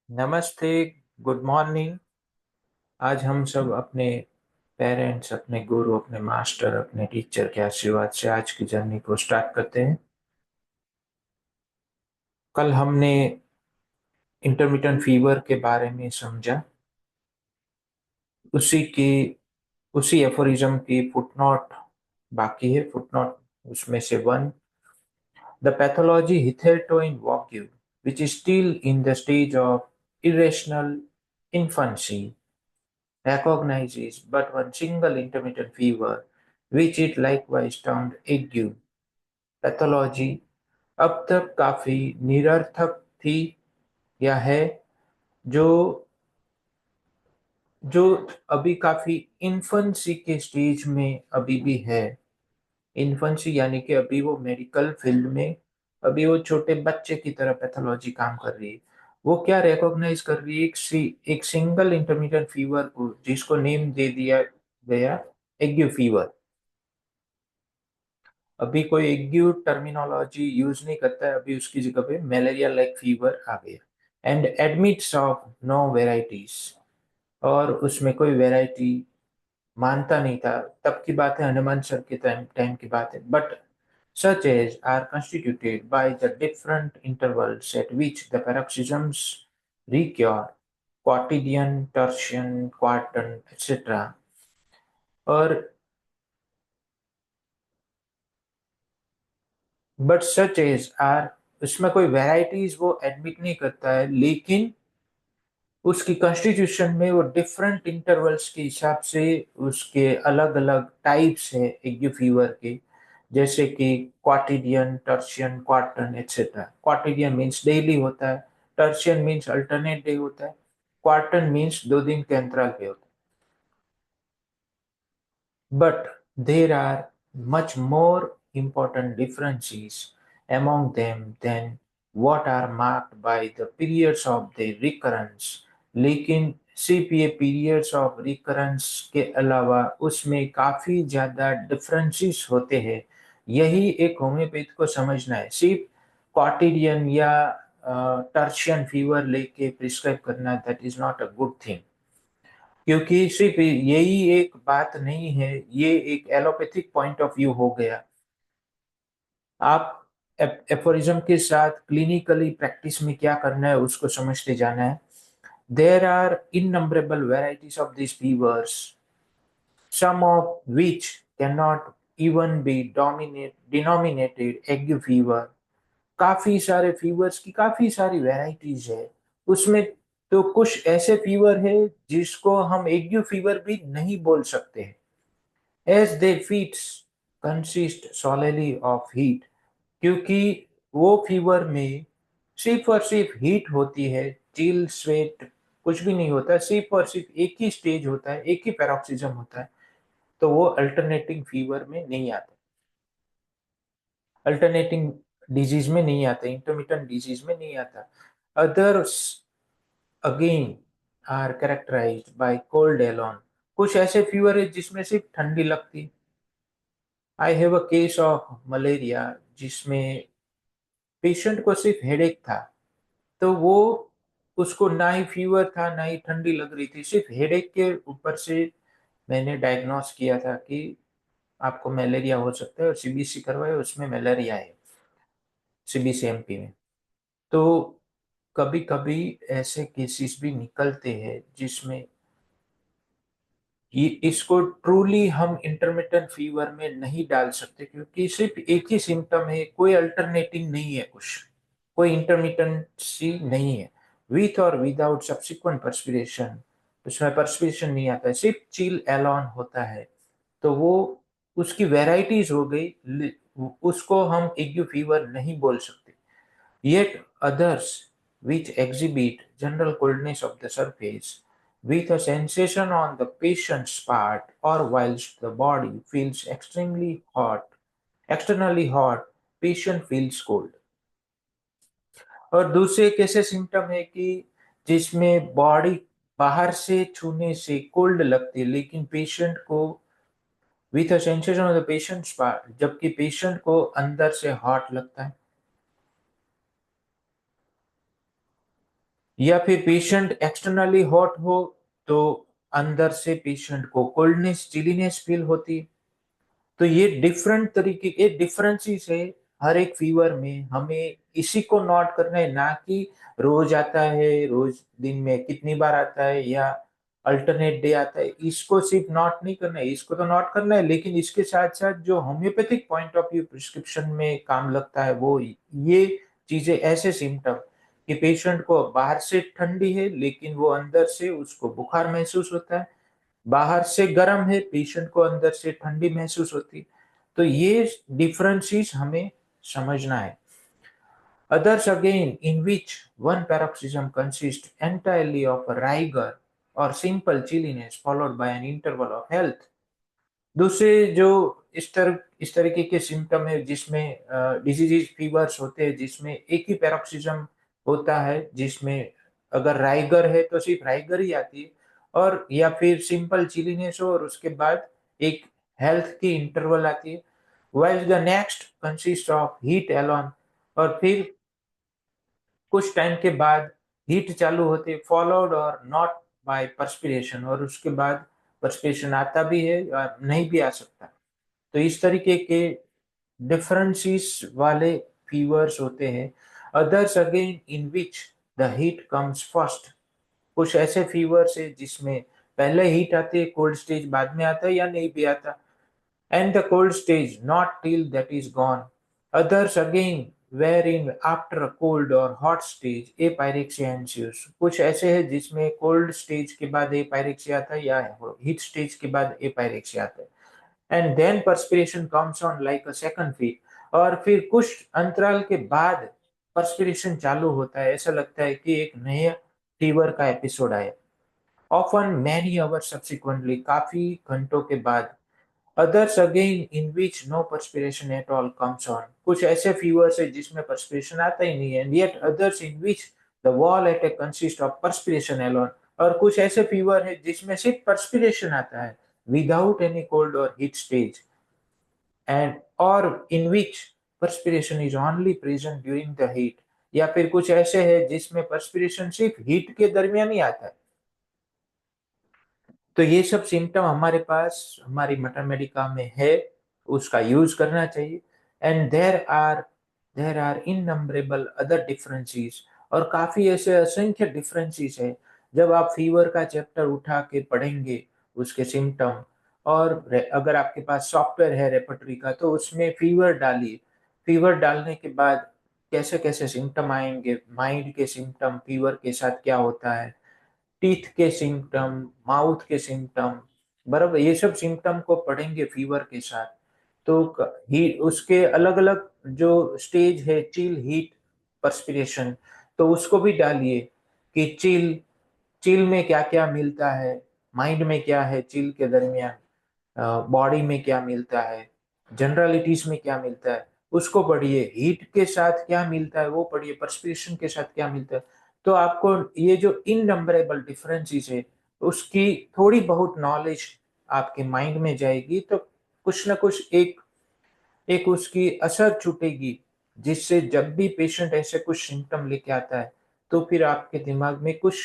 नमस्ते, good morning. आज हम सब अपने पेरेंट्स, अपने गुरु, अपने मास्टर, अपने टीचर के आशीर्वाद से आज की जर्नी को स्टार्ट करते हैं। कल हमने इंटरमिटेंट फीवर के बारे में समझा। उसी की उसी एफोरिज्म की फुटनोट बाकी है। फुटनोट उसमें से one, the pathology hitherto in vacuum, which is still in the stage of irrational infancy, recognizes but one single intermittent fever, which it likewise termed ague. Pathology अब तक काफी निरर्थक थी या है, जो जो अभी काफी इन्फेंसी के स्टेज में अभी भी है। इन्फेंसी यानी कि अभी वो मेडिकल फील्ड में, अभी वो छोटे बच्चे की तरह पैथोलॉजी काम कर रही है। वो क्या रिकॉग्नाइज कर रही है? एक सिंगल इंटरमीडिएट फीवर को, जिसको नेम दे दिया गया एग्यू फीवर। अभी कोई एग्यू टर्मिनोलॉजी यूज नहीं करता है, अभी उसकी जगह पे मलेरिया लाइक फीवर आ गया। And admits of no varieties, और उसमें कोई वेराइटी मानता नहीं था। तब की बात है, हनुमान सर के टाइम टाइम की बात है। But such as are constituted by the different intervals at which the paroxysms recur, quotidian, tertian, quartan, etc. और बट सच एज आर, उसमें कोई वेराइटीज वो एडमिट नहीं करता है, लेकिन उसकी कॉन्स्टिट्यूशन में वो डिफरेंट इंटरवल्स के हिसाब से उसके अलग अलग टाइप्स है एग्यू फीवर के। जैसे कि क्वाटिडियन, टर्शियन, क्वार्टन, एक्सेट्रा। क्वाटिडियन मीन्स डेली होता है, टर्शियन मीन्स अल्टरनेट डे होता है, क्वार्टन मीन्स 2 दिन के अंतराल पे होता है। But there are much more important differences among them than what are marked by the periods of their recurrence. लेकिन सिर्फ ये पीरियड्स ऑफ रिकरेंस के अलावा उसमें काफी ज्यादा डिफरेंसेस होते हैं। यही एक होम्योपैथ को समझना है। सिर्फ क्वाटिडियन या टर्शियन फीवर लेके प्रिस्क्राइब करना, that is not a good thing. क्योंकि सिर्फ यही एक बात नहीं है, ये एक एलोपैथिक पॉइंट ऑफ व्यू हो गया। आप एफोरिज्म के साथ क्लिनिकली प्रैक्टिस में क्या करना है उसको समझते जाना है। There are innumerable varieties of this fevers, some of which cannot even be denominated ague fever। काफी सारे फीवर्स की काफी सारी वेराइटीज है उसमें। तो कुछ ऐसे फीवर है जिसको हम एग्यू फीवर भी नहीं बोल सकते हैं, as they fits consist solely of heat. क्योंकि वो फीवर में सिर्फ और सिर्फ हीट होती है, चिल, स्वेट कुछ भी नहीं होता। सिर्फ और सिर्फ एक ही स्टेज होता है, एक ही पैरोक्सिज्म होता है। तो वो अल्टरनेटिंग फीवर में नहीं आता, अल्टरनेटिंग डिजीज में नहीं आता, इंटरमिटेंट डिजीज में नहीं आता। Others again are characterised by cold alone. कुछ ऐसे फीवर है जिसमें सिर्फ ठंडी लगती। I have a case of malaria जिसमें पेशेंट को सिर्फ हेडेक था। तो वो, उसको ना ही फीवर था ना ही ठंडी लग रही थी, सिर्फ हेडेक के ऊपर से मैंने डायग्नोस किया था कि आपको मलेरिया हो सकता है, और सीबीसी करवाए, उसमें मलेरिया है, सीबीसी एमपी में। तो कभी कभी ऐसे केसेस भी निकलते हैं जिसमें ये, इसको ट्रूली हम इंटरमिटेंट फीवर में नहीं डाल सकते, क्योंकि सिर्फ एक ही सिम्टम है, कोई अल्टरनेटिंग नहीं है, कुछ कोई इंटरमिटेंसी नहीं है। विथ और विदाउट सब्सिक्वेंट पर्सपिरेशन, उसमें पर्सपिरेशन नहीं आता है, सिर्फ चिल एलॉन होता है। तो वो उसकी वेराइटीज हो गई, उसको हम एग्यू फीवर नहीं बोल सकते। Yet others, which exhibit general coldness of the surface, with a sensation on the patient's part, or whilst the body feels extremely hot, externally hot, patient feels cold। और दूसरे एक ऐसे सिम्टम है कि जिसमें बॉडी बाहर से छूने से कोल्ड लगती है, लेकिन पेशेंट को with a sensation on the patients part, जबकि पेशेंट को अंदर से हॉट लगता है। या फिर पेशेंट एक्सटर्नली हॉट हो तो अंदर से पेशेंट को कोल्डनेस चिलीनेस फील होती। तो ये डिफरेंट तरीके के डिफरेंसेस है हर एक फीवर में। हमें इसी को नोट करना है, ना कि रोज आता है, रोज दिन में कितनी बार आता है, या अल्टरनेट डे आता है, इसको सिर्फ नोट नहीं करना है। इसको तो नोट करना है, लेकिन इसके साथ साथ जो homeopathic point of view prescription में काम लगता है वो ये चीजें, ऐसे सिम्टम कि पेशेंट को बाहर से ठंडी है लेकिन वो अंदर से उसको बुखार महसूस होता है, बाहर से गर्म है पेशेंट को अंदर से ठंडी महसूस होती। तो ये डिफरेंसेस हमें समझना है। Others again, in which one paroxysm consists entirely of a rigor or simple chilliness followed by an interval of health। दूसरे जो इस तरीके के सिम्टम है जिसमें डिजीज फीवर्स होते हैं, जिसमें एक ही पैरोक्सिज्म होता है, जिसमें अगर राइगर है तो सिर्फ राइगर ही आती है, और या फिर सिंपल चिलीनेस हो और उसके बाद एक हेल्थ की इंटरवल आती है। while the next consist of heat alone, और फिर कुछ टाइम के बाद हीट चालू होती है, फॉलोड और नॉट बाय परस्पिरेशन, और उसके बाद परस्पिरेशन आता भी है या नहीं भी आ सकता। तो इस तरीके के डिफरेंसेस वाले फीवर्स होते हैं। Others again in which the heat comes first, कुछ ऐसे फीवर्स है जिसमें पहले हीट आती है, कोल्ड स्टेज बाद में आता है या नहीं भी आता, and the cold stage not till that is gone. Others again wherein after a cold or hot stage apyrexia ensues, कुछ ऐसे है जिसमें कोल्ड स्टेज के बाद apyrexia आता है या हीट स्टेज के बाद apyrexia आता है, and then perspiration comes on like a second feet, और फिर कुछ अंतराल के बाद perspiration चालू होता है, ऐसा लगता है कि एक नया फीवर का एपिसोड आया। ऑफन मैनी आवर्स सब्सिक्वेंटली, काफी घंटों के बाद। Others again in which no perspiration at all comes on, कुछ ऐसे फीवर्स है जिसमें perspiration आता ही नहीं है, and yet others in which the wall attack consists of perspiration alone, और कुछ ऐसे फीवर है जिसमें सिर्फ perspiration आता है without any cold or heat stage, and or in which perspiration is only present during the heat, या फिर कुछ ऐसे है जिसमें perspiration सिर्फ हीट के दरमियान ही आता है। तो ये सब सिम्टम हमारे पास हमारी मटर मेडिका में है, उसका यूज करना चाहिए। And there are innumerable other differences, और काफी ऐसे असंख्य डिफरेंसेस है। जब आप फीवर का चैप्टर उठा के पढ़ेंगे उसके सिम्टम, और अगर आपके पास सॉफ्टवेयर है रेपर्टरी का तो उसमें फीवर डालिए। फीवर डालने के बाद कैसे कैसे सिम्टम आएंगे, माइंड के सिम्टम फीवर के साथ क्या होता है, टीथ के सिम्टम, माउथ के सिम्टम, बराबर ये सब सिम्टम को पढ़ेंगे फीवर के साथ। तो ही उसके अलग अलग जो स्टेज है, चिल, हीट, पर्सपिरेशन, तो उसको भी डालिए कि चिल, चिल में क्या क्या मिलता है, माइंड में क्या है चिल के दरमियान, बॉडी में क्या मिलता है, जनरलिटीज में क्या मिलता है, उसको पढ़िए। हीट के साथ क्या मिलता है वो पढ़िए, पर्सपिरेशन के साथ क्या मिलता है। तो आपको ये जो इननंबरेबल डिफरेंसेस है उसकी थोड़ी बहुत नॉलेज आपके माइंड में जाएगी, तो कुछ ना कुछ एक एक उसकी असर छूटेगी, जिससे जब भी पेशेंट ऐसे कुछ सिम्टम लेके आता है तो फिर आपके दिमाग में कुछ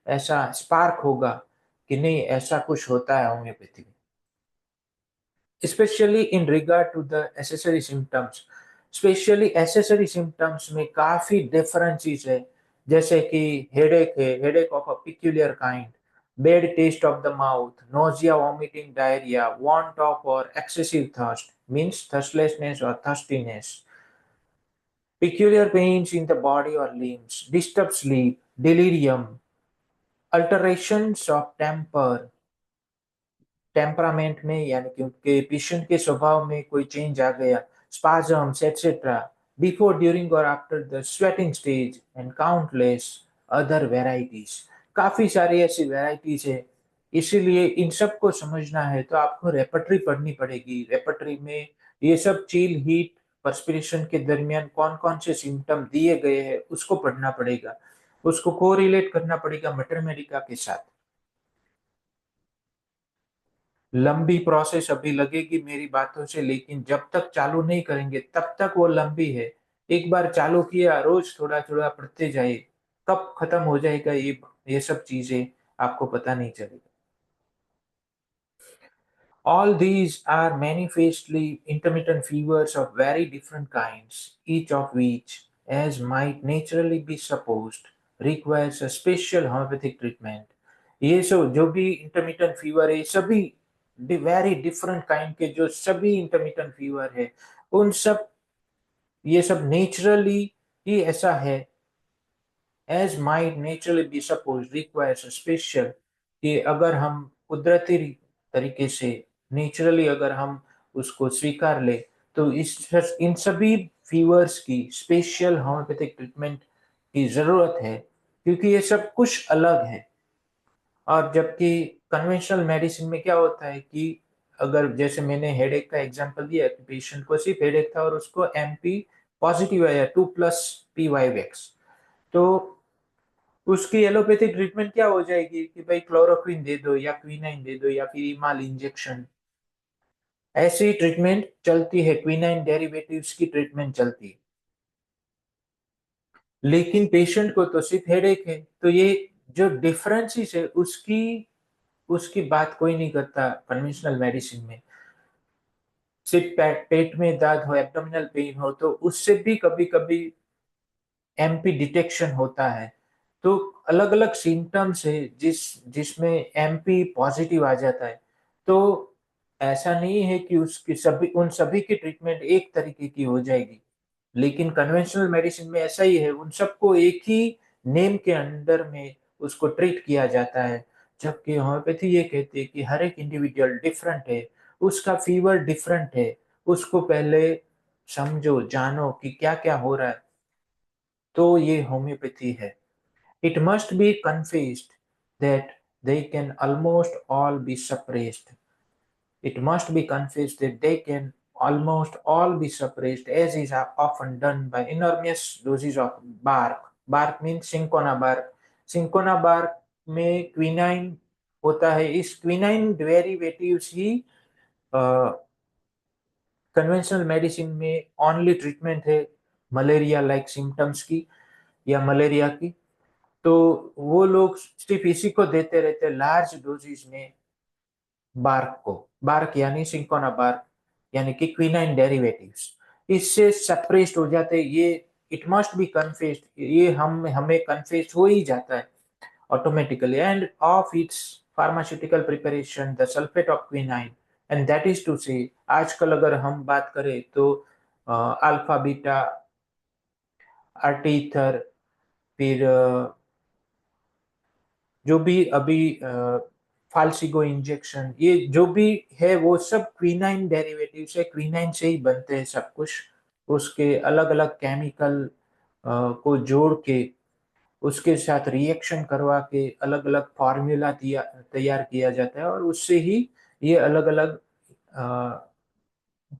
ऐसा स्पार्क होगा कि नहीं, ऐसा कुछ होता है होम्योपैथी में। Specially in regard to the accessory symptoms, specially accessory symptoms में काफी डिफरेंसेस है। जैसे कि हेडेक है, headache of a peculiar kind, bad taste of the mouth, nausea, vomiting, diarrhoea, want of और एक्सेसिव थर्स्ट मींस थर्स्टलेसनेस और thirstiness, peculiar pains in the body or limbs, disturbed sleep, delirium, alterations of temper, temperament में यानी कि उनके patient के स्वभाव में कोई चेंज आ गया, स्पाजम्स एटसेट्रा, बिफोर, ड्यूरिंग और after the sweating stage, and countless other varieties. काफी सारी ऐसी वेराइटीज है, इसीलिए इन सब को समझना है तो आपको रेपर्टरी पढ़नी पड़ेगी। रेपर्टरी में ये सब चील, हीट, पर्सपिरेशन के दरमियान कौन कौन से सिम्टम दिए गए हैं उसको पढ़ना पड़ेगा, उसको कोरिलेट करना पड़ेगा मटर मेडिका के साथ। लंबी प्रोसेस अभी लगेगी मेरी बातों से, लेकिन जब तक चालू नहीं करेंगे तब तक वो लंबी है। एक बार चालू किया, रोज थोड़ा थोड़ा पढ़ते जाइए। कब खत्म हो जाएगा ये सब चीजें आपको पता नहीं चलेगा। All these are manifestly intermittent fevers of very different kinds, each of which, as might naturally be supposed, requires a special homeopathic treatment. ये जो भी intermittent fever है, सभी very different kind के जो सभी intermittent fever है, उन सब ये सब naturally ही ऐसा है, as might naturally be supposed requires a special, कि अगर हम कुदरती तरीके से नेचुरली अगर हम उसको स्वीकार ले तो इस इन सभी फीवर्स की स्पेशल होम्योपैथिक ट्रीटमेंट की जरूरत है, क्योंकि ये सब कुछ अलग है। और जबकि कन्वेंशनल मेडिसिन में क्या होता है कि अगर जैसे मैंने हेडेक का एग्जांपल दिया कि पेशेंट को सिर्फ हेडेक था और उसको एमपी पॉजिटिव आया 2+PY-वैक्स, तो उसकी एलोपैथिक ट्रीटमेंट क्या हो जाएगी कि भाई क्लोरोक्विन दे दो या क्विनाइन दे दो या फिर इमाल इंजेक्शन। ऐसी ट्रीटमेंट चलती है, क्विनाइन डेरिवेटिव्स की ट्रीटमेंट चलती है। लेकिन पेशेंट को तो सिर्फ हेडेक है, तो ये जो डिफरेंसेस है उसकी उसकी बात कोई नहीं करता कन्वेंशनल मेडिसिन में। सिर्फ पेट में दर्द हो, एब्डोमिनल पेन हो, तो उससे भी कभी कभी एमपी डिटेक्शन होता है। तो अलग अलग सिम्टम्स है जिसमें एमपी पॉजिटिव आ जाता है। तो ऐसा नहीं है कि उसकी सभी उन सभी की ट्रीटमेंट एक तरीके की हो जाएगी। लेकिन कन्वेंशनल मेडिसिन में ऐसा ही है, उन सबको एक ही नेम के अंडर में उसको ट्रीट किया जाता है। जबकि होम्योपैथी ये कहती है कि हर एक इंडिविजुअल डिफरेंट है, उसका फीवर डिफरेंट है, उसको पहले समझो जानो कि क्या क्या हो रहा है। तो ये होम्योपैथी है। It must be confessed that they can almost all be suppressed. It must be confessed that they can almost all be suppressed, as is often done by enormous doses of bark. Bark means cinchona bark. Cinchona bark में quinine होता है। इस quinine derivatives ही conventional medicine में only treatment है malaria like symptoms की या malaria की। तो वो लोग सिर्फ इसी को देते रहते लार्ज डोजेज में, बार्क को। बार्क यानी सिंकोना बार्क यानी कि क्विनाइन डेरिवेटिव्स, इससे सप्रेस्ड हो जाते ये। इट मस्ट बी कन्फेस्ड, ये हमें कन्फेस्ड हो ही जाता है automatically, and of its pharmaceutical preparation the sulphate of quinine. And that is to say आजकल अगर हम बात करें तो अल्फा बीटा आर्टीथर, फिर जो भी अभी फाल्सिगो इंजेक्शन, ये जो भी है वो सब क्विनाइन डेरिवेटिव से, क्विनाइन से ही बनते हैं सब कुछ। उसके अलग अलग केमिकल को जोड़ के उसके साथ रिएक्शन करवा के अलग अलग फार्मूला तैयार किया जाता है, और उससे ही ये अलग अलग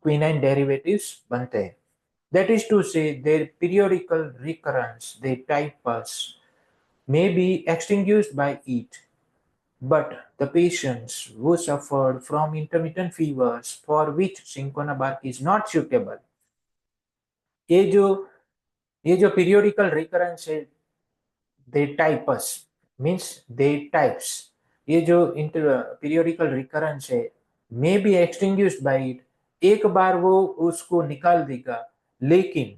क्विनाइन डेरिवेटिव्स बनते हैं। That is to say their periodical recurrence, their types may be extinguished by it. But the patients who suffered from intermittent fevers for which cinchona bark is not suitable, ये जो ये जो periodical recurrence है, they types means they types, ये जो periodical recurrence है may be extinguished by it, एक बार वो उसको निकाल देगा। लेकिन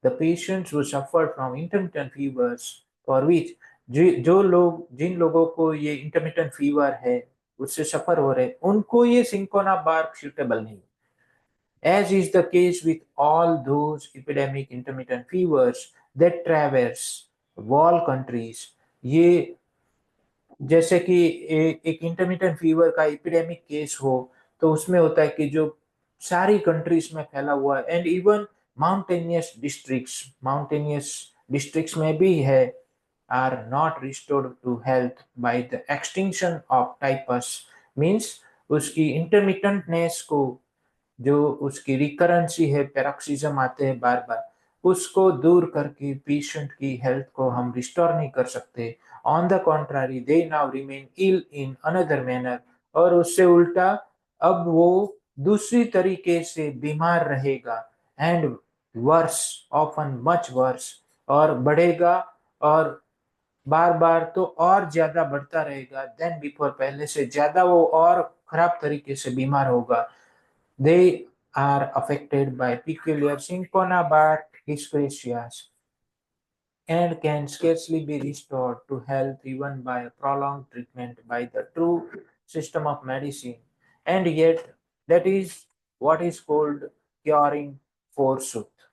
the patients who suffered from intermittent fevers for which, जो लोग जिन लोगों को ये इंटरमिटेंट फीवर है उससे सफर हो रहे, उनको ये सिंकोना बार्क सूटेबल नहीं। as is the case with all those epidemic intermittent fevers that traverse wall countries। ये जैसे कि एक इंटरमिटेंट फीवर का एपिडेमिक केस हो तो उसमें होता है कि जो सारी कंट्रीज में फैला हुआ है, एंड इवन माउंटेनियस डिस्ट्रिक्ट्स में भी है, are not restored to health by the extinction of typhus, means उसकी इंटरमिटेंटनेस को, जो उसकी रिकरेंसी है, पैरोक्सिज्म आते हैं बार बार, उसको दूर करके पेशेंट की हेल्थ को हम रिस्टोर नहीं कर सकते। On the contrary they now remain ill in another manner, और उससे उल्टा अब वो दूसरी तरीके से बीमार रहेगा, and worse, often much worse, और बढ़ेगा। और बार बार तो और ज्यादा बढ़ता रहेगा देन बिफोर, पहले से ज्यादा वो और खराब तरीके से बीमार होगा। They are affected by peculiar cinchona but dyscrasias and can scarcely be restored to health even by a prolonged treatment by the true system of medicine. And yet, that is what is called curing forsooth.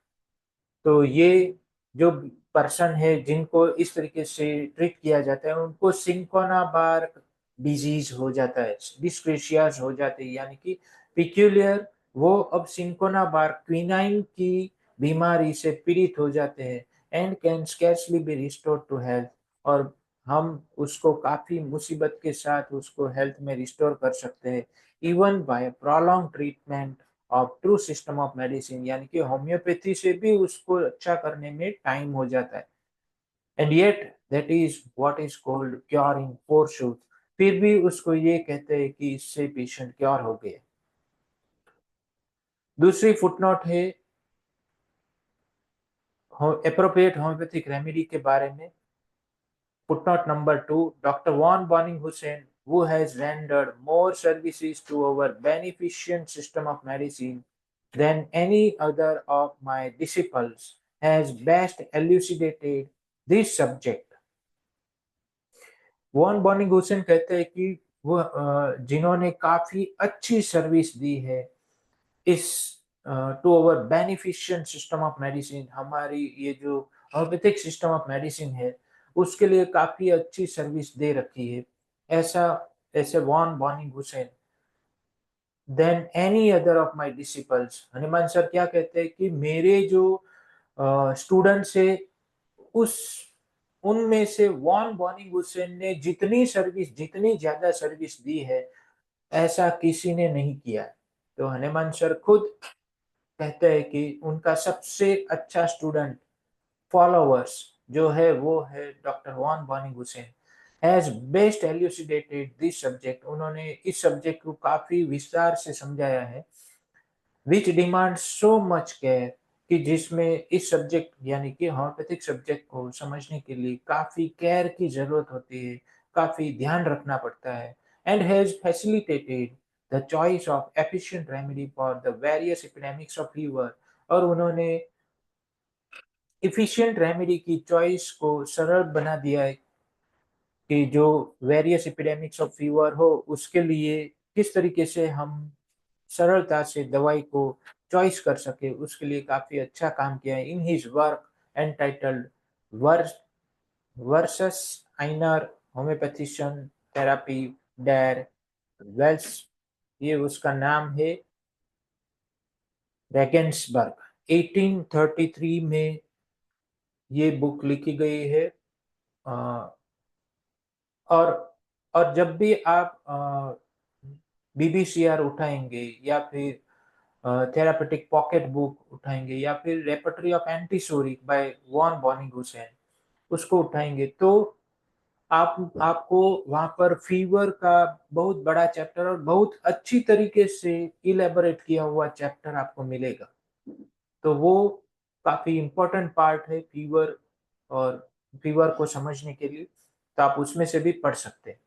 तो ये जो person है जिनको इस तरीके से treat किया जाता है उनको सिंकोना बार डिजीज हो जाता है, डिस्क्रेशियाज हो जाते हैं, यानी कि पिक्यूलियर वो अब सिंकोना बार क्विनाइन की बीमारी से पीड़ित हो जाते हैं and can scarcely be restored to health. और हम उसको काफी मुसीबत के साथ उसको हेल्थ में रिस्टोर कर सकते हैं even bye prolong treatment of true system of medicine, यानी कि होम्योपैथी से भी उसको अच्छा करने में टाइम हो जाता है। And yet that is what is called curing फॉरशूट, फिर भी उसको ये कहते हैं कि इससे पेशेंट क्योर हो गए। दूसरी फुटनोट है एप्रोप्रिएट होम्योपैथिक रेमेडी के बारे में। Footnote number 2, Dr. Von Bonning Hussein, who has rendered more services to our beneficent system of medicine than any other of my disciples, has best elucidated this subject. Von Boenninghausen कहते हैं कि वो जिन्होंने काफी अच्छी service दी है इस to our beneficent system of medicine, हमारी ये जो होम्योपैथिक सिस्टम ऑफ मेडिसिन है उसके लिए काफी अच्छी सर्विस दे रखी है, ऐसा ऐसे von Boenninghausen than any other of my disciples. Hanuman sir क्या कहते हैं कि मेरे जो स्टूडेंट्स है उस उनमें से वॉन बॉनिंग हुसैन ने जितनी सर्विस, जितनी ज्यादा सर्विस दी है ऐसा किसी ने नहीं किया है। तो हनुमान सर खुद कहते हैं कि उनका सबसे अच्छा स्टूडेंट फॉलोवर्स जो है वो है doctor von Boenninghausen, has best elucidated this subject, उन्होंने इस सब्जेक्ट को काफी विस्तार से समझाया है, which demand so much care, कि जिसमें इस सब्जेक्ट यानी कि होम्योपैथिक सब्जेक्ट को समझने के लिए काफी केयर की जरूरत होती है, काफी ध्यान रखना पड़ता है। And has facilitated the choice of efficient remedy for the various epidemics of fever, और उन्होंने इफिशिएंट रेमेडी की चॉइस को सरल बना दिया है कि जो वेरियस एपिडेमिक्स ऑफ फीवर हो उसके लिए किस तरीके से हम सरलता से दवाई को चॉइस कर सके, उसके लिए काफी अच्छा काम किया है इन हिज वर्क एंटाइटल्ड वर्स वर्सस आइनर होम्योपैथिशियन थेरापी डेर वेल्स, ये उसका नाम है, रेगेंसबर्ग। 1833 में ये बुक लिखी गई है। अ, और और जब भी आप बीबीसीआर उठाएंगे या फिर थेरापेटिक पॉकेट बुक उठाएंगे या फिर repertory of antipsoric by von Boenninghausen उसको उठाएंगे तो आप आपको वहां पर फीवर का बहुत बड़ा चैप्टर और बहुत अच्छी तरीके से इलेबोरेट किया हुआ चैप्टर आपको मिलेगा। तो वो काफी इंपॉर्टेंट पार्ट है फीवर, और फीवर को समझने के लिए तो आप उसमें से भी पढ़ सकते हैं।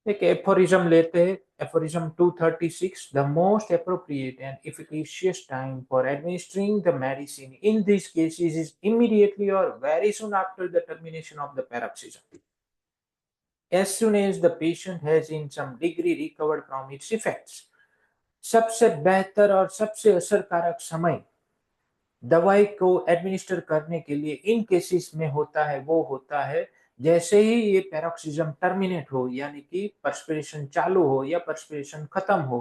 एक एफोरिज्म लेते हैं, aphorism 236, the most appropriate and efficacious time for administering the medicine in these cases is immediately or very soon after the termination of the paroxysm, as soon as the patient has in some degree recovered from its effects। सबसे बेहतर और सबसे असरकारक समय दवाई को administer करने के लिए इन केसेस में होता है वो होता है जैसे ही ये पैरोक्सिज्म टर्मिनेट हो, यानी कि पर्सपिरेशन चालू हो या पर्सपिरेशन खत्म हो,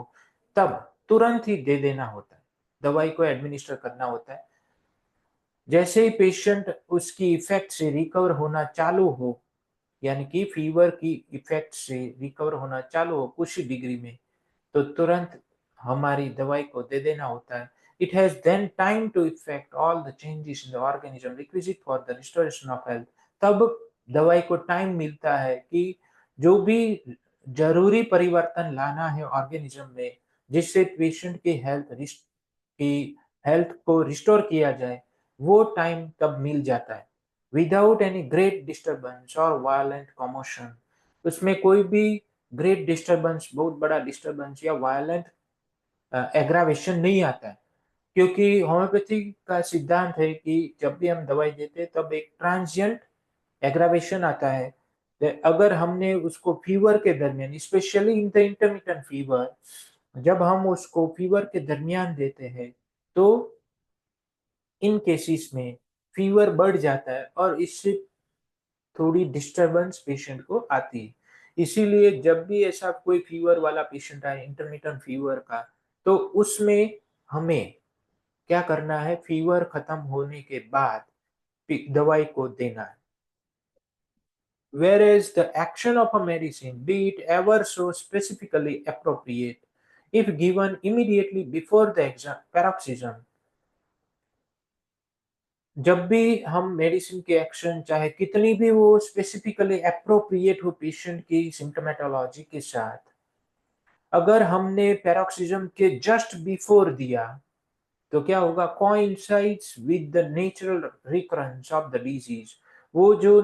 तब तुरंत ही दे देना होता है, दवाई को एडमिनिस्टर करना होता है। जैसे ही पेशेंट उसकी इफेक्ट से रिकवर होना चालू हो, यानी कि फीवर की इफेक्ट से रिकवर होना चालू हो कुछ डिग्री में, तो तुरंत हमारी दवाई को दे देना होता है। It has then time to effect all the changes in the organism requisite for the restoration of health. तब दवाई को टाइम मिलता है कि जो भी जरूरी परिवर्तन लाना है ऑर्गेनिज्म में जिससे पेशेंट की हेल्थ को रिस्टोर किया जाए, वो टाइम तब मिल जाता है। विदाउट एनी ग्रेट डिस्टर्बेंस और वायलेंट कमोशन। उसमें कोई भी ग्रेट डिस्टर्बेंस, बहुत बड़ा डिस्टर्बेंस या वायलेंट एग्रावेशन नहीं आता है। क्योंकि होम्योपैथी का सिद्धांत है कि जब भी हम दवाई देते हैं तब एक ट्रांजिएंट एग्रावेशन आता है। अगर हमने उसको फीवर के दरमियान, specially in the intermittent fever, जब हम उसको फीवर के दरमियान देते हैं तो इन केसेस में फीवर बढ़ जाता है और इससे थोड़ी डिस्टरबेंस पेशेंट को आती है। इसीलिए जब भी ऐसा कोई फीवर वाला पेशेंट आए, इंटरमिटेंट फीवर का, तो उसमें हमें क्या करना है, फीवर खत्म होने के बाद दवाई को देना है। Whereas the action of a medicine, be it ever so specifically appropriate, if given immediately before the paroxysm, जब भी हम मेडिसिन के एक्शन चाहे कितनी भी वो स्पेसिफिकली अप्रोप्रिएट हो पेशेंट की सिम्टोमेटोलॉजी के साथ, अगर हमने पैरोक्सिज्म के जस्ट बिफोर दिया तो क्या होगा, coincides with the natural recurrence of the disease. वो जो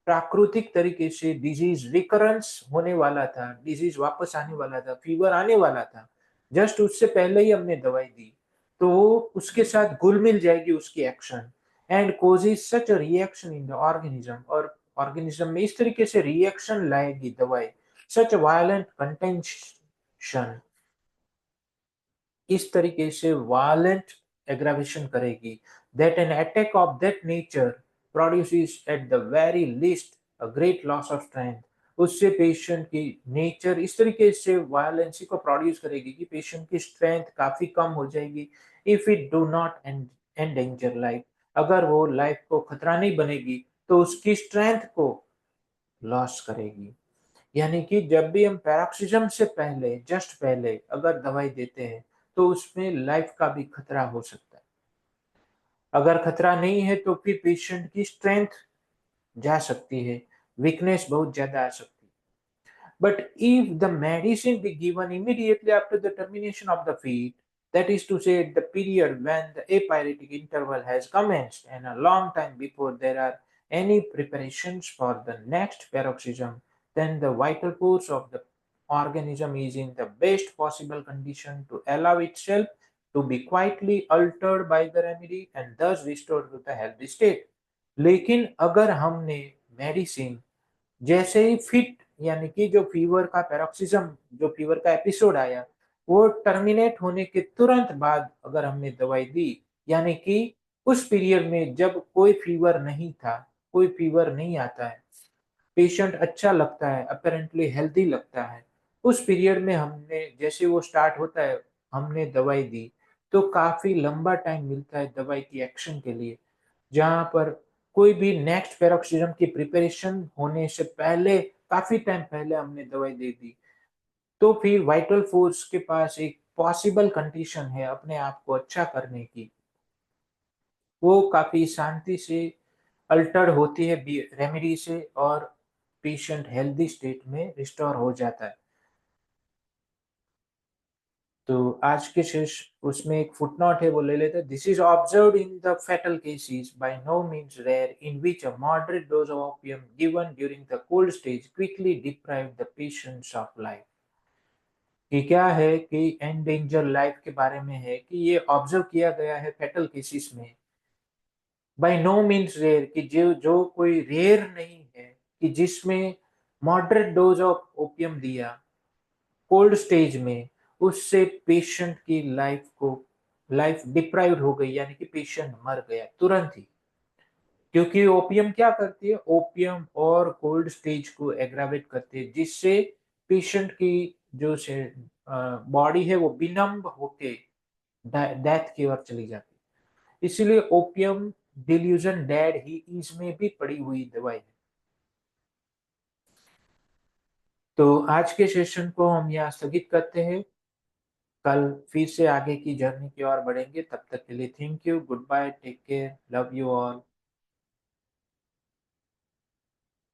प्राकृतिक तरीके से डिजीज रिकरेंस होने वाला था, डिजीज वापस आने वाला था, फीवर आने वाला था, जस्ट उससे पहले ही हमने दवाई दी, तो उसके साथ घुल मिल जाएगी उसकी action and causes such a reaction in the organism, और ऑर्गेनिज्म में इस तरीके से रिएक्शन लाएगी दवाई, सच वायलेंट कंटेंशन, इस तरीके से वायलेंट एग्रावेशन करेगी, that an attack of that nature produces at the very least a great loss of strength। उससे पेशेंट की नेचर इस तरीके से वायलेंसी को प्रोड्यूस करेगी कि पेशेंट की स्ट्रेंथ काफी कम हो जाएगी। If it do not endanger life, अगर वो लाइफ को खतरा नहीं बनेगी तो उसकी स्ट्रेंथ को लॉस करेगी। यानी कि जब भी हम पैरोक्सिज्म से पहले, जस्ट पहले अगर दवाई देते हैं तो उसमें लाइफ का भी खतरा हो सकता है। अगर खतरा नहीं है तो फिर पेशेंट की स्ट्रेंथ जा सकती है, वीकनेस बहुत ज्यादा आ सकती है। But if the medicine be given immediately after the termination of the feed, that is to say, at the period when the apyretic interval has commenced and a long time before there are any preparations for the next paroxysm, then the vital force of the organism is in the best possible condition to allow itself to be quietly altered by the remedy and thus restored to the healthy state। लेकिन अगर हमने medicine जैसे ही fit, यानी कि जो fever का पैरोक्सिज्म, जो fever का एपिसोड आया, वो टर्मिनेट होने के तुरंत बाद अगर हमने दवाई दी, यानी कि उस पीरियड में जब कोई फीवर नहीं था, कोई फीवर नहीं आता है, पेशेंट अच्छा लगता है, अपेरेंटली हेल्दी लगता है, उस पीरियड में हमने, जैसे वो स्टार्ट होता है, हमने दवाई दी, तो काफी लंबा टाइम मिलता है दवाई की एक्शन के लिए। जहाँ पर कोई भी नेक्स्ट पैरोक्सिज्म की प्रिपरेशन होने से पहले, काफी टाइम पहले हमने दवाई दे दी, तो फिर वाइटल फोर्स के पास एक पॉसिबल कंडीशन है अपने आप को अच्छा करने की, वो काफी शांति से अल्टर होती है रेमेडी से और पेशेंट हेल्दी स्टेट में रिस्टोर हो जाता है। तो आज के शेष उसमें एक फुटनोट है, वो ले लेते हैं। This is observed in the fatal cases, by no means rare, in which a moderate dose of opium given during the cold stage quickly deprive the patients of life. कि क्या है कि एंडेंजर लाइफ के बारे में है कि ये ऑब्जर्व किया गया है फेटल केसेस में, बाय नो मींस रेयर, कि जो जो कोई रेयर नहीं है, कि जिसमें मॉडरेट डोज ऑफ ओपियम दिया कोल्ड स्टेज में, उससे पेशेंट की लाइफ डिप्राइव्ड हो गई, यानी कि पेशेंट मर गया तुरंत ही। क्योंकि ओपियम क्या करती है, ओपियम और कोल्ड स्टेज को एग्रावेट करती है, जिससे पेशेंट की जो से बॉडी है वो विनम्ब होके डेथ की ओर चली जाती है। इसीलिए opium delusion dead he is में भी पड़ी हुई दवाई है। तो आज के सेशन को हम यहाँ स्थगित करते हैं, कल फिर से आगे की जर्नी की ओर बढ़ेंगे। तब तक के लिए thank you, goodbye, take care, love you all.